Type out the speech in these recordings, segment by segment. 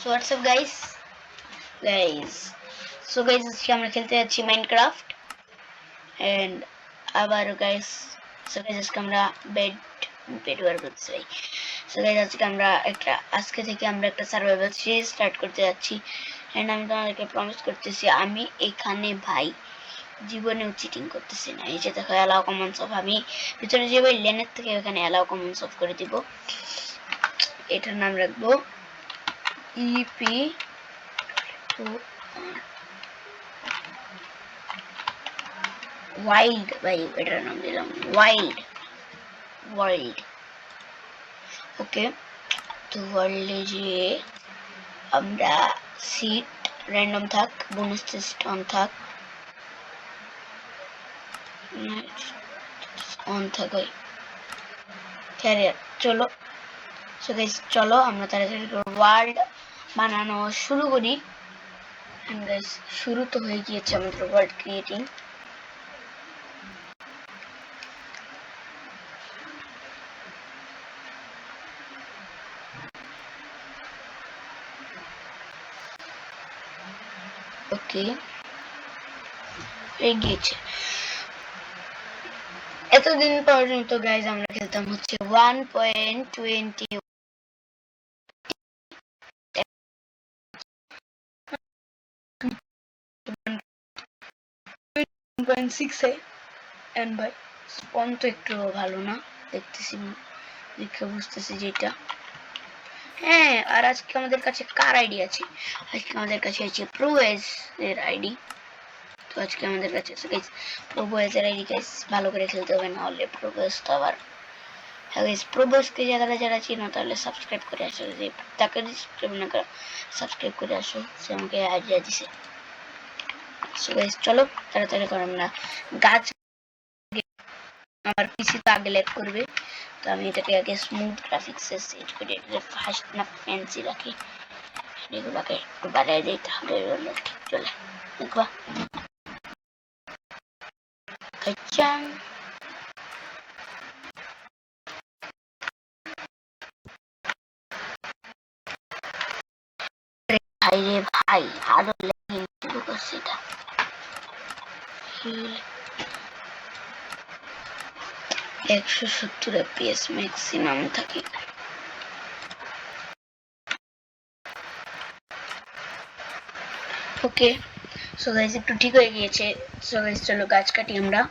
So what's up guys so guys আজকে আমরা খেলতে যাচ্ছি মাইনক্রাফট and আবার guys so guys আজকে আমরা বেড ওয়ার করতে চাই so guys আজকে থেকে আমরা একটা সার্ভাইভাল সিরিজ স্টার্ট করতে যাচ্ছি and আমি তোমাদেরকে প্রমিস করতেছি আমি এখানে ভাই জীবনেও চিটিং করতেছি না। এই যে দেখো অ্যালাউ কমন্স অফ, আমি ভিতরে যে ওই লেনের থেকে এখানে অ্যালাউ কমন্স অফ করে দিব। এটার নাম রাখবো ইপি ওয়াইল্ড, ভাই এটার নাম দিলাম ওয়ার্ল্ড। ওকে, তো ওয়ার্ল্ডে যে আমরা সিট র্যান্ডম থাক, বোনাস অন থাক, অন থাক ওই ক্যারিয়ার। চলো সো গাইস চলো আমরা তাড়াতাড়ি ওয়ার্ল্ড বানানো শুরু করি। এন্ড গাইস শুরু তো হয়ে গিয়েছে আমাদের ওয়ার্ল্ড ক্রিয়েটিং। ওকে হয়ে গিয়েছে। এতদিন পর্যন্ত গাইজ আমরা খেলতাম হচ্ছে 1.20 এন্ড ভাই স্পন তো একটু ভালো না দেখতেছি, দেখে বুঝতেছি যেটা। হ্যাঁ, আর আজকে আমাদের কাছে কার আইডি আছে? আজকে আমাদের কাছে আছে প্রোয়েজ এর আইডি। তো আজকে আমাদের কাছে আছে গাইস প্রোয়েজ এর আইডি। গাইস ভালো করে খেলতে হবে, না হলে প্রোয়েজ তো আবার। হ্যাঁ গাইস, প্রোয়েজকে যারা চিনো তাহলে সাবস্ক্রাইব করে আসো, যে তাকে সাবস্ক্রাইব না করে সাবস্ক্রাইব করে আসো, সে আমাকে আইডিয়া দিছে। সো গাইস চলো তাড়াতাড়ি করো, আমরা গাছ, আমার পিসি তো আগে ল্যাগ করবে, তো আমি এটাকে আগে স্মুথ গ্রাফিক্সে সেট করে ফাস্ট না ফ্যান্সি রাখি, এগুলোকে একটু বাড়াই দিই তাহলে ঠিক চলে। দেখবা কাচান ভাই রে ভাই, আরো ল্যাগিং শুরু করছে এটা। 170 FPS ম্যাক্সিমাম থাকে। ওকে সো গাইস একটু ঠিক হয়ে গিয়েছে। সো গাইস চলো গাছ কাটি আমরা।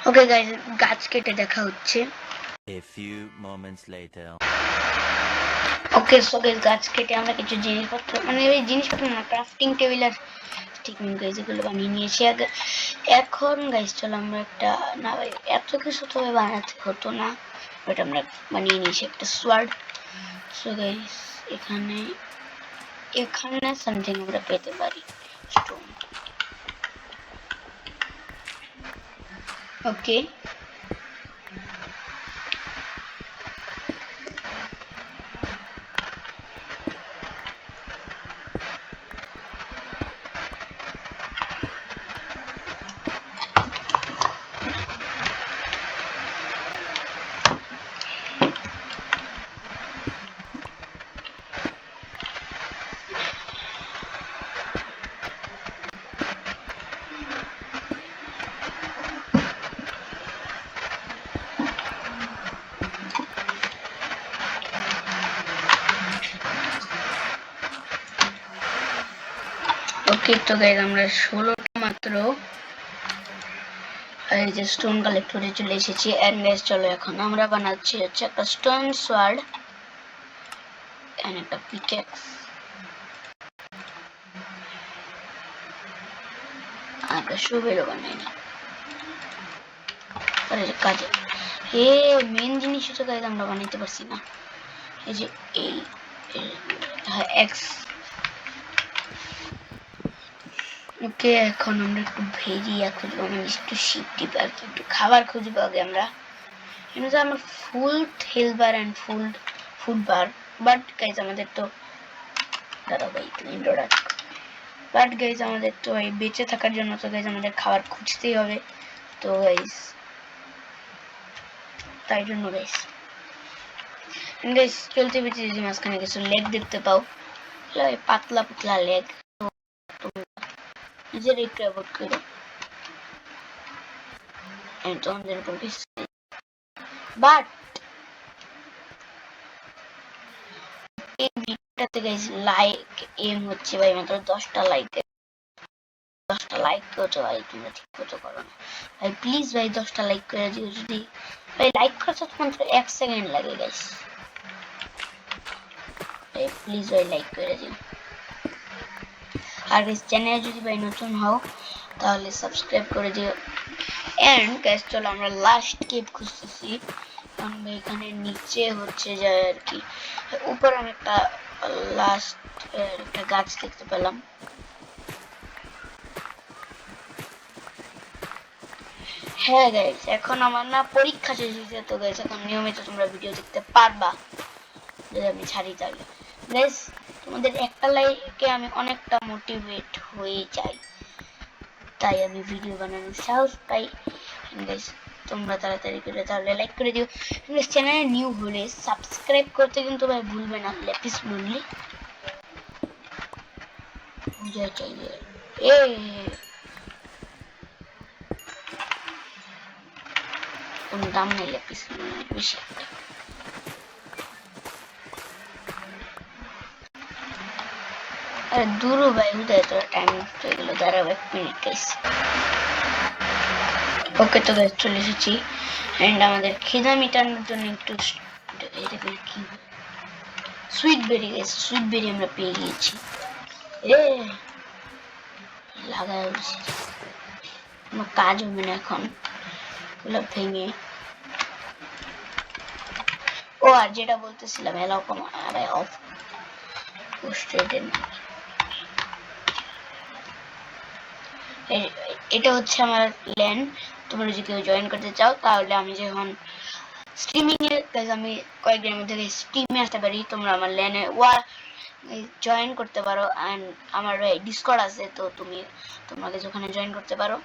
ওকে গাইস গাছ কেটে দেখা হচ্ছে। A few moments later. Okay so guys গাছ কেটে আমরা কিছু জিনিসপত্র, মানে এই জিনিসপত্র না, ক্রাফটিং টেবিল আর ঠিক গাইস এগুলো বানিয়ে নিয়েছি আগে। এখন গাইস চলো আমরা একটা, না ভাই এত কিছু তো বানাতে হতো না, বাট আমরা বানিয়ে নিয়েছি একটা সোয়ার্ড। সো গাইস এখানে সামথিং আমরা পেতে পারি, স্টোন। ওকে ওকে তো গাইস আমরা 16টা মাত্র এই যে স্টোন কালেক্টরে চলে এসেছি। এন্ড গাইস চলো এখন আমরা বানাচ্ছি হচ্ছে একটা স্টোন সোয়ার্ড এন্ড একটা পিকেক্স। আমরা শুভেরও বানাই না, আরে কাজে মেন জিনিস হচ্ছে গাইস আমরা বানাইতে পারছি না। এই যে এই এক্স। ওকে এখন আমরা একটু ভেরিয়া খুঁজবো, মানে একটু শিপ টিপ আর কি, একটু খাবার খুঁজবো আগে আমরা। এমনি তো আমার full health bar and food bar, but guys আমাদের তো দাদা ভাই তুমি ইন্ট্রোডাক্ট, বাট গাইজ আমাদের তো এই বেঁচে থাকার জন্য তো গাইজ আমাদের খাবার খুঁজতেই হবে। তো গাইজ তাই জন্য গাইস গাইস চলতে ফিরতে যদি মাঝখানে কিছু লেগ দেখতে পাও, পাতলা পাতলা লেগ, নিজের একটু অ্যাভয়েড করো, তোমাদের উপর কিছু। বাট এই ভিডিওটাতে গাইস লাইক এম হচ্ছে ভাই মাত্র 10টা লাইক। 10টা লাইক করছো ভাই, তোমরা ঠিক মতো করো না ভাই, প্লিজ ভাই 10টা লাইক করে দিও। যদি ভাই লাইক করছো তো মাত্র 1 সেকেন্ড লাগে গাইস, ভাই প্লিজ ভাই লাইক করে দিও। আর গাইস চ্যানেলে যদি ভাই নতুন হও তাহলে সাবস্ক্রাইব করে দিও। এন্ড গাইস চলো আমরা লাস্ট কেভ খুঁজতেছি, কারণ ভাই এখানে নিচে হচ্ছে যায় আর কি। উপরে আমি একটা লাস্ট একটা গাছ দেখতে পেলাম। হ্যাঁ গাইস এখন আমার না পরীক্ষা শেষ হয়েছে, তো গাইস এখন নিয়মিত তোমরা ভিডিও দেখতে পারবা যদি আমি ছাড়ি তাহলে। গাইস তোমাদের একটা লাইকে আমি অনেকটা মোটিভেট হয়ে যাই, তাই আমি ভিডিও বানানোর সাহস পাই। গাইস তোমরা তাড়াতাড়ি করে তাহলে লাইক করে দিও। গাইস চ্যানেলে নিউ হলে সাবস্ক্রাইব করতে কিন্তু ভাই ভুলবে না। লেপিস লনলি বুঝাই চাইলে কোনো দাম নেই লেপিস লনলি বেশি একটা। আরে দূর ভাই উদয় তোর টাইম নষ্ট হয়ে গেল, দাঁড়াও 1 মিনিট গাইস। ওকে তো গাইস চলে এসেছি, এন্ড আমাদের খিদা মেটানোর জন্য একটু কি সুইট বেরি গাইস, সুইট বেরি আমরা পেয়ে গিয়েছি। এ লাগাই উঠছি, কোনো কাজ হবে না এখন ওগুলো ভেঙে। ও আর যেটা বলতেছিলাম এলাও কম আরে অফ স্ট্রেটেন, এটা হচ্ছে আমার ল্যান্ড। তোমরা যদি কেউ জয়েন করতে চাও তাহলে আমি যখন স্ট্রিমিং এ গাইস আমি কয়েকদিনের মধ্যে স্ট্রিমে আসতে পারি, তোমরা আমার ল্যানে জয়েন করতে পারো। এন্ড আমার ডিসকর্ড আছে, তো তোমাকে ওখানে জয়েন করতে পারো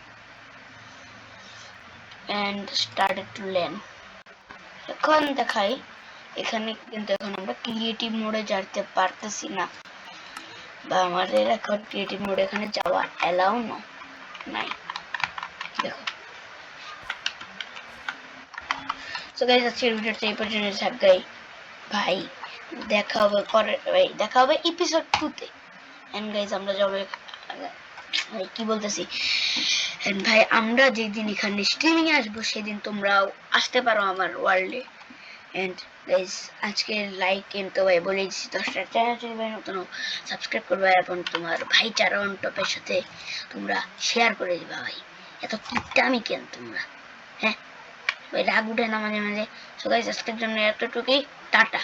এন্ড স্টার্টেড টু ল্যান। এখন দেখাই এখানে কিন্তু এখন আমরা ক্রিয়েটিভ মোডে যেতে পারতেছি না, বা আমাদের এখন ক্রিয়েটিভ মোডে এখানে যাওয়া অ্যালাউ নাই। দেখো সো গাইস আজকের ভিডিওটা এই পর্যন্ত থাকবে ভাই, দেখা হবে পরে ভাই, দেখা হবে এপিসোড 2 তে। এন্ড গাইস আমরা যাবো ভাই কি বলতেছি, এন্ড ভাই আমরা যেদিন এখানে স্ট্রিমিং এ আসবো সেদিন তোমরাও আসতে পারো আমার ওয়ার্ল্ডে। এন্ড গাইস আজকে লাইক কিন্তু ভাই বলে দিচ্ছি 10টা, চ্যানেল যদি ভাই নতুন সাবস্ক্রাইব করবে এবং তোমার ভাইচারা অন টপের সাথে তোমরা শেয়ার করে দিবা ভাই। এত কিপটামি কেন তোমরা, হ্যাঁ ভাই রাগ উঠে না মাঝে মাঝে। সো গাইস আজকের জন্য এতটুকুই, টাটা।